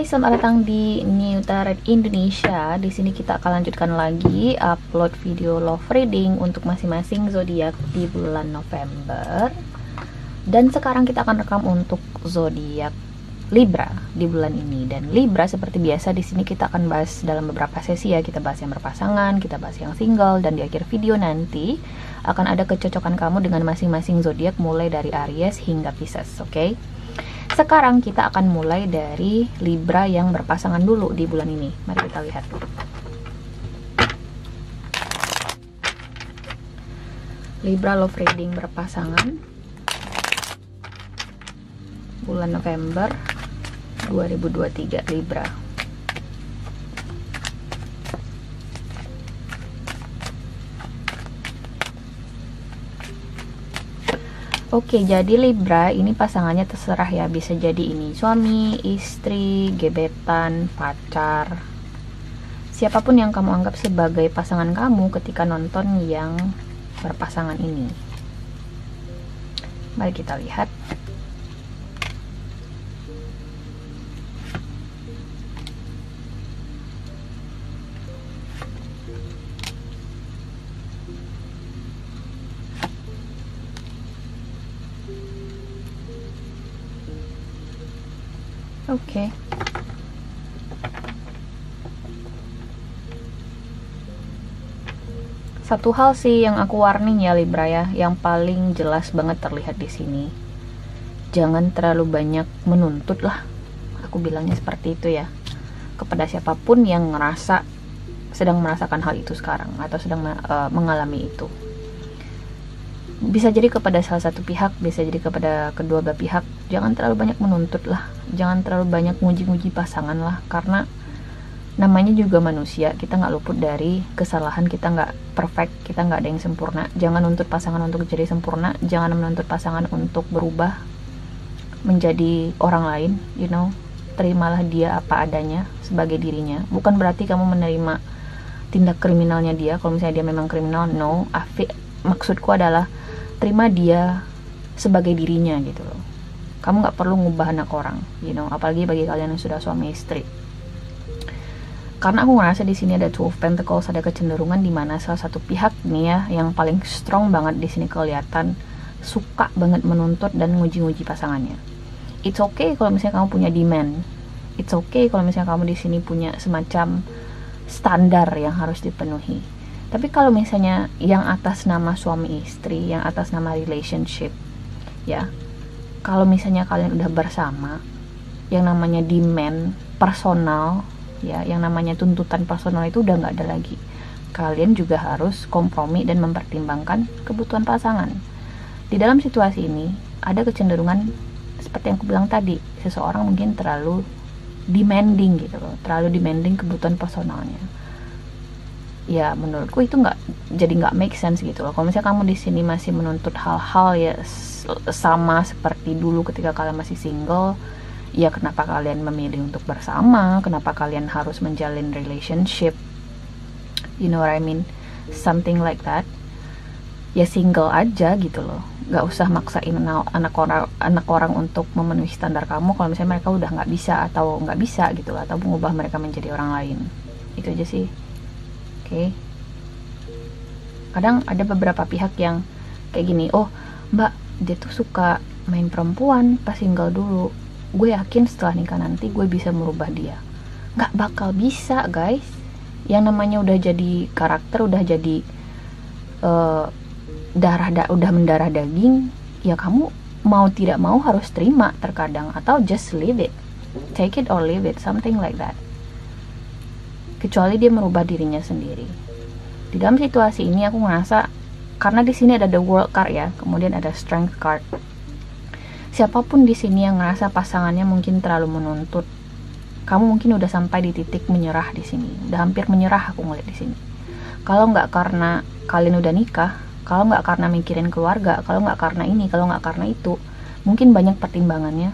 Selamat datang di New Tarot Indonesia. Di sini kita akan lanjutkan lagi upload video love reading untuk masing-masing zodiak di bulan November. Dan sekarang kita akan rekam untuk zodiak Libra di bulan ini. Dan Libra seperti biasa di sini kita akan bahas dalam beberapa sesi ya. Kita bahas yang berpasangan, kita bahas yang single, dan di akhir video nanti akan ada kecocokan kamu dengan masing-masing zodiak mulai dari Aries hingga Pisces, oke? Sekarang kita akan mulai dari Libra yang berpasangan dulu di bulan ini. Mari kita lihat. Libra love reading berpasangan bulan November 2023 Libra. Oke, jadi Libra ini pasangannya terserah ya, bisa jadi ini suami, istri, gebetan, pacar, siapapun yang kamu anggap sebagai pasangan kamu ketika nonton yang berpasangan ini. Mari kita lihat. Oke. Satu hal sih yang aku warning ya Libra ya, yang paling jelas banget terlihat di sini. Jangan terlalu banyak menuntut lah. Aku bilangnya seperti itu ya. Kepada siapapun yang ngerasa sedang merasakan hal itu sekarang atau sedang mengalami itu. Bisa jadi kepada salah satu pihak, bisa jadi kepada kedua belah pihak. Jangan terlalu banyak menuntut lah, jangan terlalu banyak nguji-nguji pasangan lah, karena namanya juga manusia, kita nggak luput dari kesalahan, kita nggak perfect, kita nggak ada yang sempurna. Jangan nuntut pasangan untuk jadi sempurna, jangan menuntut pasangan untuk berubah menjadi orang lain, you know. Terimalah dia apa adanya sebagai dirinya. Bukan berarti kamu menerima tindak kriminalnya dia, kalau misalnya dia memang kriminal, no. Maksudku adalah terima dia sebagai dirinya gitu loh. Kamu nggak perlu ngubah anak orang, you know, apalagi bagi kalian yang sudah suami istri. Karena aku ngerasa di sini ada Two of Pentacles, ada kecenderungan di mana salah satu pihak nih ya yang paling strong banget di sini kelihatan suka banget menuntut dan nguji-nguji pasangannya. It's okay kalau misalnya kamu punya demand. It's okay kalau misalnya kamu di sini punya semacam standar yang harus dipenuhi. Tapi kalau misalnya yang atas nama suami istri, yang atas nama relationship, ya, kalau misalnya kalian udah bersama, yang namanya demand personal, ya, yang namanya tuntutan personal itu udah nggak ada lagi. Kalian juga harus kompromi dan mempertimbangkan kebutuhan pasangan. Di dalam situasi ini, ada kecenderungan seperti yang aku bilang tadi, seseorang mungkin terlalu demanding gitu loh, terlalu demanding kebutuhan personalnya. Ya menurutku itu nggak make sense gitu loh. Kalau misalnya kamu di sini masih menuntut hal-hal ya sama seperti dulu ketika kalian masih single, ya kenapa kalian memilih untuk bersama, kenapa kalian harus menjalin relationship, you know what I mean, something like that. Ya single aja gitu loh, nggak usah maksain anak orang untuk memenuhi standar kamu kalau misalnya mereka udah nggak bisa atau nggak bisa gitu loh, atau mengubah mereka menjadi orang lain. Itu aja sih. Oke. Kadang ada beberapa pihak yang kayak gini, oh mbak, dia tuh suka main perempuan pas single dulu, gue yakin setelah nikah nanti gue bisa merubah dia. Nggak bakal bisa guys. Yang namanya udah jadi karakter, udah jadi udah mendarah daging, ya kamu mau tidak mau harus terima terkadang, atau just leave it, take it or leave it, something like that. Kecuali dia merubah dirinya sendiri. Di dalam situasi ini aku ngerasa, karena di sini ada the World card ya, kemudian ada Strength card. Siapapun di sini yang ngerasa pasangannya mungkin terlalu menuntut, kamu mungkin udah sampai di titik menyerah di sini, udah hampir menyerah aku ngeliat di sini. Kalau nggak karena kalian udah nikah, kalau nggak karena mikirin keluarga, kalau nggak karena ini, kalau nggak karena itu, mungkin banyak pertimbangannya,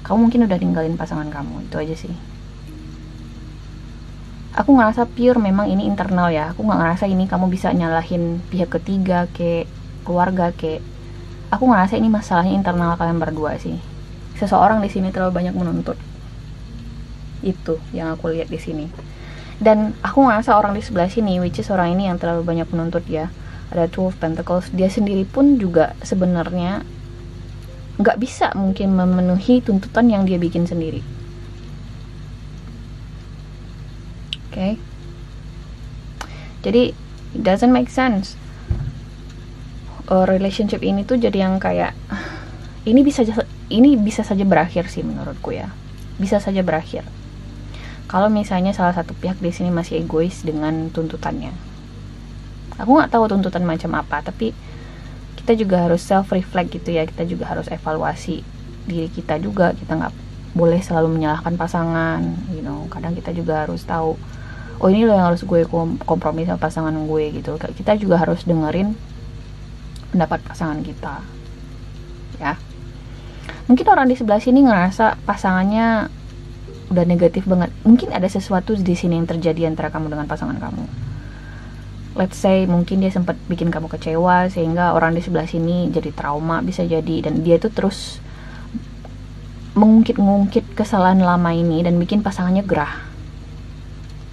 kamu mungkin udah tinggalin pasangan kamu. Itu aja sih. Aku ngerasa pure memang ini internal ya. Aku nggak ngerasa ini kamu bisa nyalahin pihak ketiga ke keluarga ke. Aku ngerasa ini masalahnya internal kalian berdua sih. Seseorang di sini terlalu banyak menuntut. Itu yang aku lihat di sini. Dan aku ngerasa orang di sebelah sini, which is orang ini yang terlalu banyak menuntut ya, ada Two of Pentacles, dia sendiri pun juga sebenarnya nggak bisa mungkin memenuhi tuntutan yang dia bikin sendiri. Oke. Jadi it doesn't make sense. Relationship ini tuh jadi yang kayak ini bisa saja berakhir sih menurutku ya. Bisa saja berakhir. Kalau misalnya salah satu pihak di sini masih egois dengan tuntutannya. Aku nggak tahu tuntutan macam apa, tapi kita juga harus self reflect gitu ya. Kita juga harus evaluasi diri kita juga. Kita nggak boleh selalu menyalahkan pasangan, kadang kita juga harus tahu, oh ini loh yang harus gue kompromi sama pasangan gue gitu. Kita juga harus dengerin pendapat pasangan kita ya. Mungkin orang di sebelah sini ngerasa pasangannya udah negatif banget. Mungkin ada sesuatu di sini yang terjadi antara kamu dengan pasangan kamu. Let's say mungkin dia sempat bikin kamu kecewa sehingga orang di sebelah sini jadi trauma, bisa jadi, dan dia tuh terus mengungkit-ngungkit kesalahan lama ini dan bikin pasangannya gerah.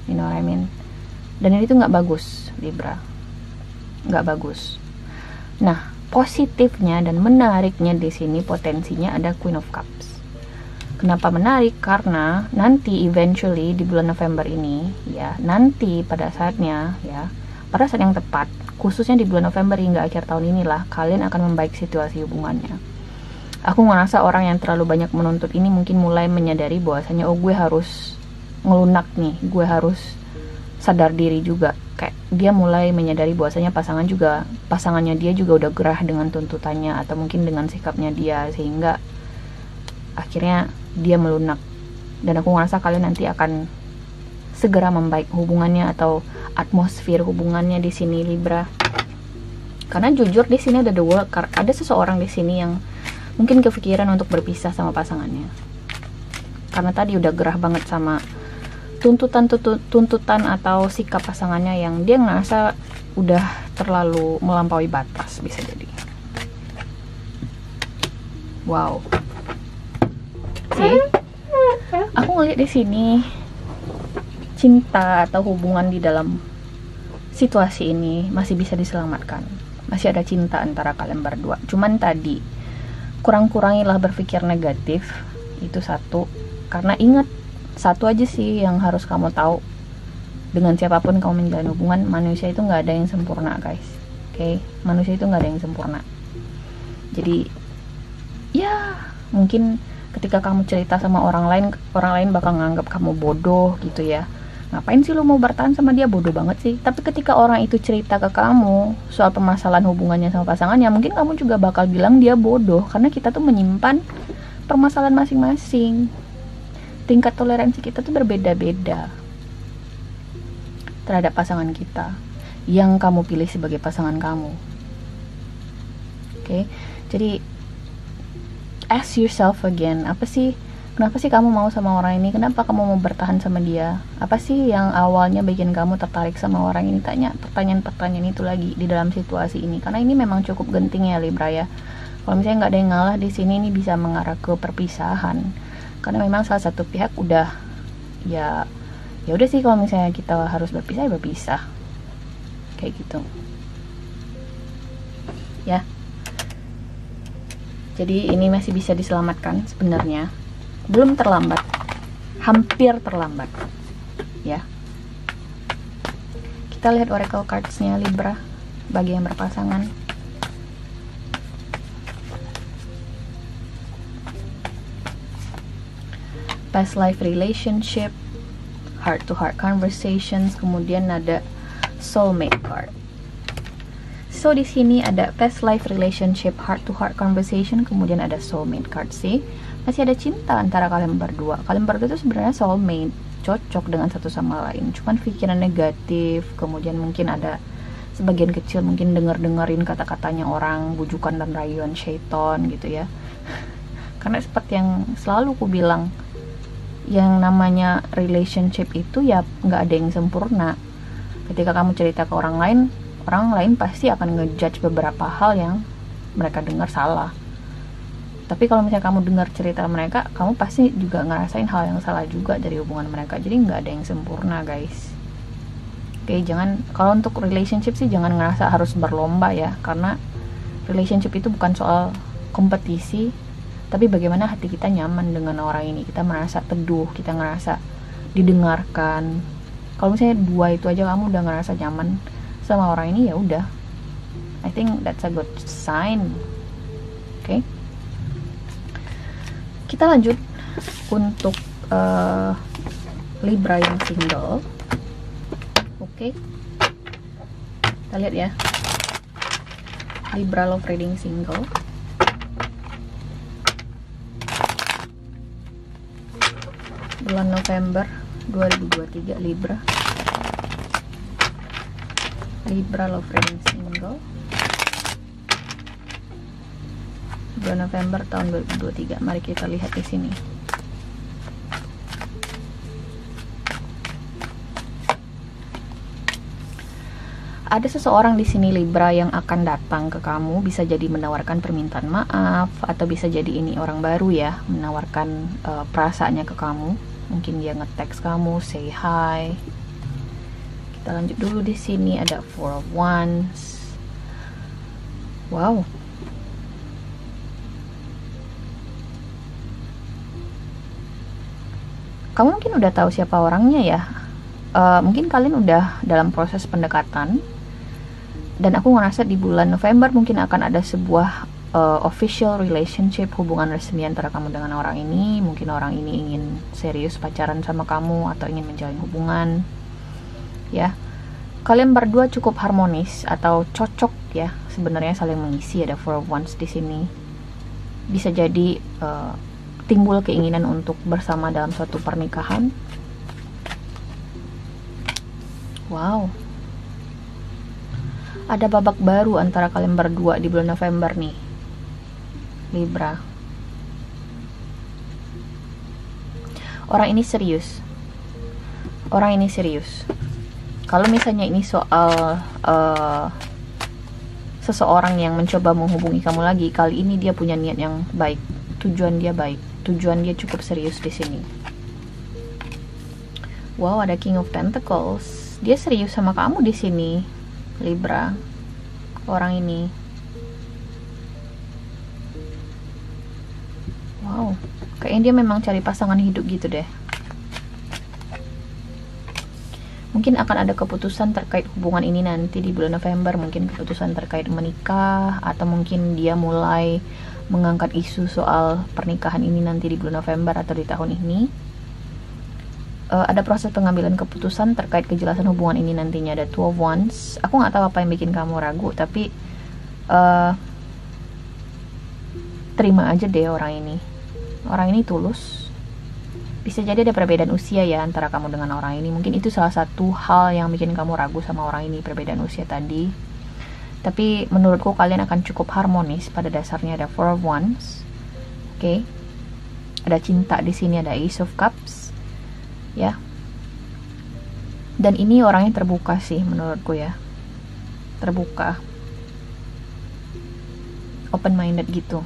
You know what I mean? Dan ini tuh nggak bagus, Libra. Nggak bagus. Nah, positifnya dan menariknya di sini potensinya ada Queen of Cups. Kenapa menarik? Karena nanti eventually di bulan November ini ya, nanti pada saatnya ya, pada saat yang tepat, khususnya di bulan November hingga akhir tahun inilah, kalian akan membaik situasi hubungannya. Aku ngerasa orang yang terlalu banyak menuntut ini mungkin mulai menyadari bahwasanya, oh gue harus ngelunak nih, gue harus sadar diri juga. Kayak dia mulai menyadari bahwasanya pasangannya dia juga udah gerah dengan tuntutannya atau mungkin dengan sikapnya dia, sehingga akhirnya dia melunak. Dan aku ngerasa kalian nanti akan segera membaik hubungannya atau atmosfer hubungannya di sini, Libra. Karena jujur di sini ada the world card, ada seseorang di sini yang mungkin kepikiran untuk berpisah sama pasangannya. Karena tadi udah gerah banget sama tuntutan atau sikap pasangannya yang dia ngerasa udah terlalu melampaui batas, bisa jadi. Wow. Aku ngeliat di sini cinta atau hubungan di dalam situasi ini masih bisa diselamatkan. Masih ada cinta antara kalian berdua. Cuman tadi kurang-kurangilah berpikir negatif, itu satu. Karena ingat, satu aja sih yang harus kamu tahu, dengan siapapun kamu menjalin hubungan, manusia itu nggak ada yang sempurna, guys. Oke? Manusia itu nggak ada yang sempurna. Jadi ya mungkin ketika kamu cerita sama orang lain bakal nganggap kamu bodoh gitu ya. Ngapain sih lu mau bertahan sama dia, bodoh banget sih. Tapi ketika orang itu cerita ke kamu soal permasalahan hubungannya sama pasangannya, mungkin kamu juga bakal bilang dia bodoh. Karena kita tuh menyimpan permasalahan masing-masing. Tingkat toleransi kita tuh berbeda-beda terhadap pasangan kita yang kamu pilih sebagai pasangan kamu. Oke? Jadi ask yourself again, kenapa sih kamu mau sama orang ini? Kenapa kamu mau bertahan sama dia? Apa sih yang awalnya bikin kamu tertarik sama orang ini? Tanya pertanyaan-pertanyaan itu lagi di dalam situasi ini, karena ini memang cukup genting ya, Libra ya. Kalau misalnya nggak ada yang ngalah di sini, ini bisa mengarah ke perpisahan. Karena memang salah satu pihak udah ya udah sih, kalau misalnya kita harus berpisah ya berpisah, kayak gitu ya. Jadi ini masih bisa diselamatkan sebenarnya. Belum terlambat, hampir terlambat ya. Kita lihat oracle cards-nya Libra bagi yang berpasangan. Past life relationship, heart to heart conversations, kemudian ada soulmate card. So di sini ada past life relationship, heart to heart conversation, kemudian ada soulmate card sih. Masih ada cinta antara kalian berdua. Kalian berdua itu sebenarnya soulmate, cocok dengan satu sama lain. Cuman pikiran negatif, kemudian mungkin ada sebagian kecil mungkin dengerin kata-katanya orang, bujukan dan rayuan syaiton gitu ya. Karena seperti yang selalu aku bilang, yang namanya relationship itu ya nggak ada yang sempurna. Ketika kamu cerita ke orang lain pasti akan ngejudge beberapa hal yang mereka dengar salah. Tapi kalau misalnya kamu dengar cerita mereka, kamu pasti juga ngerasain hal yang salah juga dari hubungan mereka. Jadi nggak ada yang sempurna, guys. Oke, jangan, kalau untuk relationship sih jangan ngerasa harus berlomba ya, karena relationship itu bukan soal kompetisi, tapi bagaimana hati kita nyaman dengan orang ini, kita merasa teduh, kita ngerasa didengarkan. Kalau misalnya dua itu aja kamu udah ngerasa nyaman sama orang ini, ya udah, I think that's a good sign. Oke, kita lanjut untuk Libra yang single. Oke, kita lihat ya, Libra love reading single. Bulan November 2023, Libra. Libra love reading single. Bulan November tahun 2023. Mari kita lihat di sini. Ada seseorang di sini Libra yang akan datang ke kamu, bisa jadi menawarkan permintaan maaf, atau bisa jadi ini orang baru ya, menawarkan perasaannya ke kamu. Mungkin dia nge-text kamu, say hi. Kita lanjut dulu di sini, ada Four of Wands. Wow. Kamu mungkin udah tahu siapa orangnya ya. Mungkin kalian udah dalam proses pendekatan. Dan aku ngerasa di bulan November mungkin akan ada sebuah official relationship, hubungan resmi antara kamu dengan orang ini. Mungkin orang ini ingin serius pacaran sama kamu atau ingin menjalin hubungan. Ya, kalian berdua cukup harmonis atau cocok ya. Sebenarnya saling mengisi, ada Four of Wands di sini. Bisa jadi timbul keinginan untuk bersama dalam suatu pernikahan. Wow. Ada babak baru antara kalian berdua di bulan November nih, Libra. Orang ini serius. Orang ini serius. Kalau misalnya ini soal seseorang yang mencoba menghubungi kamu lagi, kali ini dia punya niat yang baik. Tujuan dia baik. Tujuan dia cukup serius di sini. Wow, ada King of Pentacles. Dia serius sama kamu di sini, Libra. Orang ini. Wow, kayaknya dia memang cari pasangan hidup gitu deh. Mungkin akan ada keputusan terkait hubungan ini nanti di bulan November. Mungkin keputusan terkait menikah, atau mungkin dia mulai mengangkat isu soal pernikahan ini nanti di bulan November atau di tahun ini. Ada proses pengambilan keputusan terkait kejelasan hubungan ini nantinya. Ada Two of Wands. Aku nggak tahu apa yang bikin kamu ragu, tapi terima aja deh orang ini. Orang ini tulus. Bisa jadi ada perbedaan usia ya antara kamu dengan orang ini. Mungkin itu salah satu hal yang bikin kamu ragu sama orang ini, perbedaan usia tadi. Tapi menurutku kalian akan cukup harmonis. Pada dasarnya ada Four of Wands. Oke. Ada cinta di sini, ada Ace of Cups. Ya. Dan ini orangnya terbuka sih menurutku ya. Terbuka. Open minded gitu.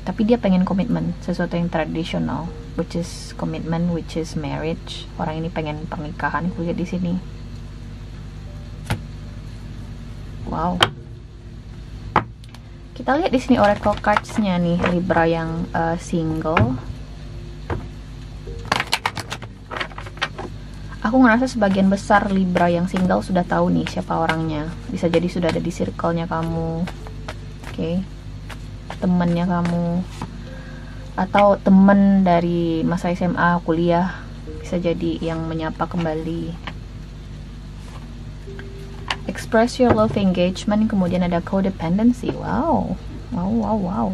Tapi dia pengen komitmen, sesuatu yang tradisional, which is commitment, which is marriage. Orang ini pengen pernikahan, aku lihat di sini. Wow. Kita lihat di sini oracle cards-nya nih, Libra yang single. Aku ngerasa sebagian besar Libra yang single sudah tahu nih siapa orangnya. Bisa jadi sudah ada di circle-nya kamu. Oke. Temennya kamu. Atau temen dari masa SMA, kuliah. Bisa jadi yang menyapa kembali. Express your love, engagement. Kemudian ada codependency. Wow. Wow, wow, wow.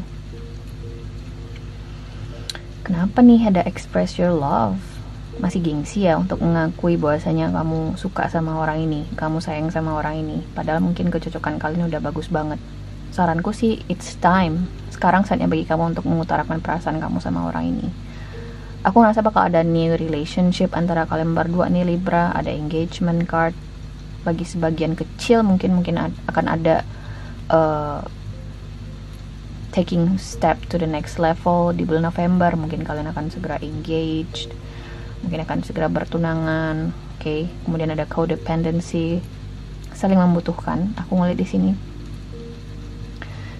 Kenapa nih ada express your love? Masih gengsi ya untuk mengakui bahwasanya kamu suka sama orang ini, kamu sayang sama orang ini, padahal mungkin kecocokan kalian udah bagus banget. Saranku sih, it's time. Sekarang saatnya bagi kamu untuk mengutarakan perasaan kamu sama orang ini. Aku ngerasa bakal ada new relationship antara kalian berdua nih, Libra. Ada engagement card. Bagi sebagian kecil mungkin akan ada taking step to the next level di bulan November. Mungkin kalian akan segera engaged, mungkin akan segera bertunangan. Oke, kemudian ada codependency, saling membutuhkan. Aku ngeliat di sini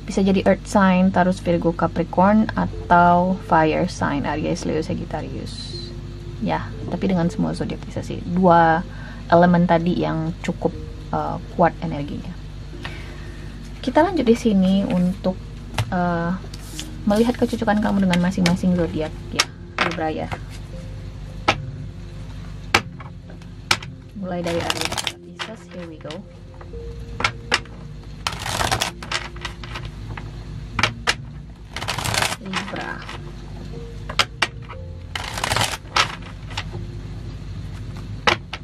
bisa jadi earth sign, Taurus, Virgo, Capricorn, atau fire sign, Aries, Leo, Sagittarius. Ya, tapi dengan semua zodiak bisa sih. Dua elemen tadi yang cukup kuat energinya. Kita lanjut di sini untuk melihat kecocokan kamu dengan masing-masing zodiak ya, Libra ya. Mulai dari Aries, Pisces, here we go. Libra.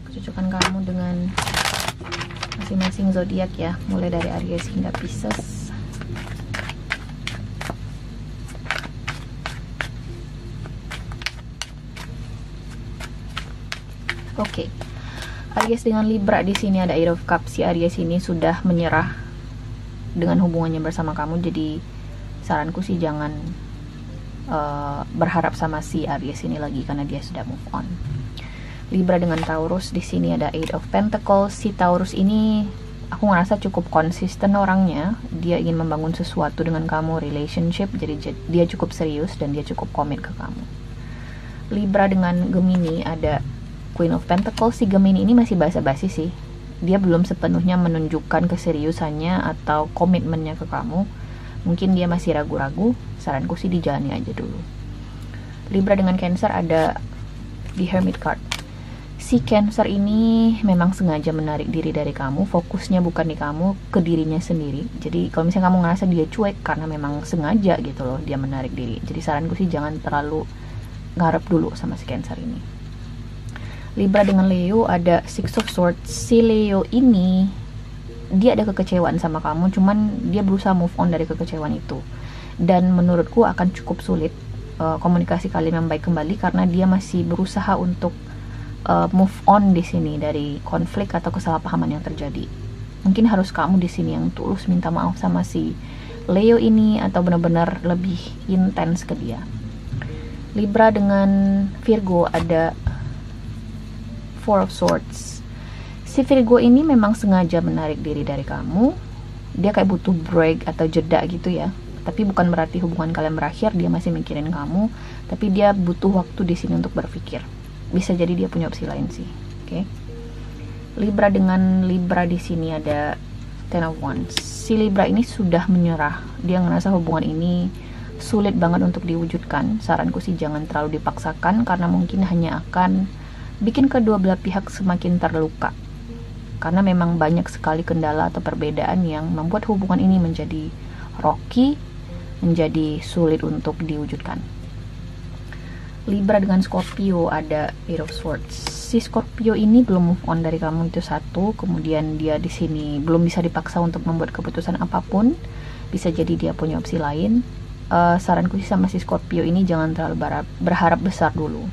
Kecocokan kamu dengan masing-masing zodiak ya, mulai dari Aries hingga Pisces. Oke. Aries dengan Libra di sini ada Eight of Cups. Si Aries ini sudah menyerah dengan hubungannya bersama kamu, jadi saranku sih jangan berharap sama si Aries ini lagi karena dia sudah move on. Libra dengan Taurus di sini ada Eight of Pentacles. Si Taurus ini aku ngerasa cukup konsisten orangnya. Dia ingin membangun sesuatu dengan kamu, relationship. Jadi dia cukup serius dan dia cukup komit ke kamu. Libra dengan Gemini ada Queen of Pentacles. Si Gemini ini masih basa-basi sih. Dia belum sepenuhnya menunjukkan keseriusannya atau komitmennya ke kamu. Mungkin dia masih ragu-ragu. Saranku sih dijalani aja dulu. Libra dengan Cancer ada di Hermit card. Si Cancer ini memang sengaja menarik diri dari kamu. Fokusnya bukan di kamu, ke dirinya sendiri. Jadi kalau misalnya kamu ngerasa dia cuek karena memang sengaja gitu loh dia menarik diri. Jadi saranku sih jangan terlalu ngarep dulu sama si Cancer ini. Libra dengan Leo ada Six of Swords. Si Leo ini dia ada kekecewaan sama kamu, cuman dia berusaha move on dari kekecewaan itu. Dan menurutku akan cukup sulit komunikasi kalian membaik kembali karena dia masih berusaha untuk move on di sini dari konflik atau kesalahpahaman yang terjadi. Mungkin harus kamu di sini yang tulus minta maaf sama si Leo ini atau benar-benar lebih intens ke dia. Libra dengan Virgo ada Four of Swords. Si Virgo ini memang sengaja menarik diri dari kamu. Dia kayak butuh break atau jeda gitu ya. Tapi bukan berarti hubungan kalian berakhir, dia masih mikirin kamu, tapi dia butuh waktu di sini untuk berpikir. Bisa jadi dia punya opsi lain sih. Oke. Libra dengan Libra di sini ada Ten of Wands. Si Libra ini sudah menyerah. Dia ngerasa hubungan ini sulit banget untuk diwujudkan. Saranku sih jangan terlalu dipaksakan karena mungkin hanya akan bikin kedua belah pihak semakin terluka. Karena memang banyak sekali kendala atau perbedaan yang membuat hubungan ini menjadi rocky, menjadi sulit untuk diwujudkan. Libra dengan Scorpio ada Eight of Swords. Si Scorpio ini belum move on dari kamu, itu satu. Kemudian dia di sini belum bisa dipaksa untuk membuat keputusan apapun. Bisa jadi dia punya opsi lain. Saranku sih sama si Scorpio ini jangan terlalu berharap besar dulu.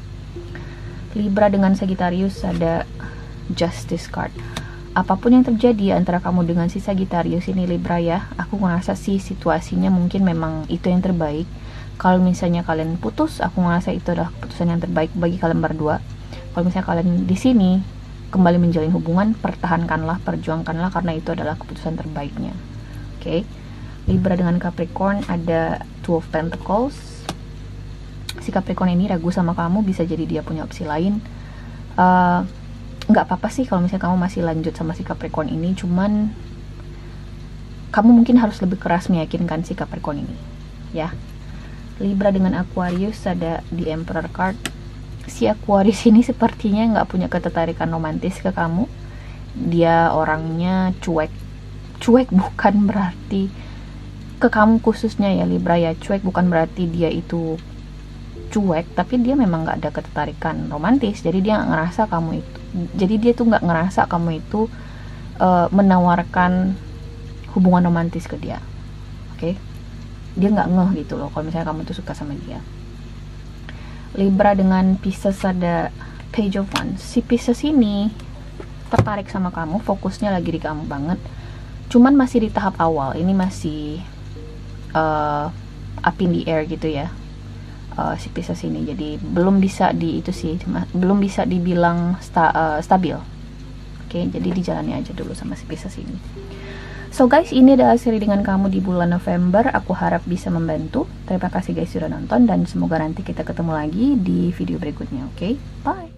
Libra dengan Sagittarius ada Justice card. Apapun yang terjadi antara kamu dengan si Sagittarius ini Libra ya, aku ngerasa sih situasinya mungkin memang itu yang terbaik. Kalau misalnya kalian putus, aku ngerasa itu adalah keputusan yang terbaik bagi kalian berdua. Kalau misalnya kalian di sini kembali menjalin hubungan, pertahankanlah, perjuangkanlah karena itu adalah keputusan terbaiknya. Oke. Libra dengan Capricorn ada Two of Pentacles. Si Capricorn ini ragu sama kamu, bisa jadi dia punya opsi lain. Nggak apa-apa sih kalau misalnya kamu masih lanjut sama si Capricorn ini, cuman kamu mungkin harus lebih keras meyakinkan si Capricorn ini ya. Libra dengan Aquarius ada di Emperor card. Si Aquarius ini sepertinya nggak punya ketertarikan romantis ke kamu. Dia orangnya cuek bukan berarti ke kamu khususnya ya Libra ya. Cuek bukan berarti dia itu cuek, tapi dia memang nggak ada ketertarikan romantis. Jadi dia nggak ngerasa kamu itu, jadi dia tuh nggak ngerasa kamu itu menawarkan hubungan romantis ke dia. Oke. Dia nggak ngeh gitu loh kalau misalnya kamu tuh suka sama dia. Libra dengan Pisces ada Page of Wands. Si Pisces ini tertarik sama kamu, fokusnya lagi di kamu banget. Cuman masih di tahap awal. Ini masih up in the air gitu ya, si Pisces ini. Jadi belum bisa belum bisa dibilang stabil. Oke, jadi dijalani aja dulu sama si Pisces ini. So guys, ini adalah hasil readingan kamu di bulan November. Aku harap bisa membantu. Terima kasih guys sudah nonton, dan semoga nanti kita ketemu lagi di video berikutnya. Oke, bye.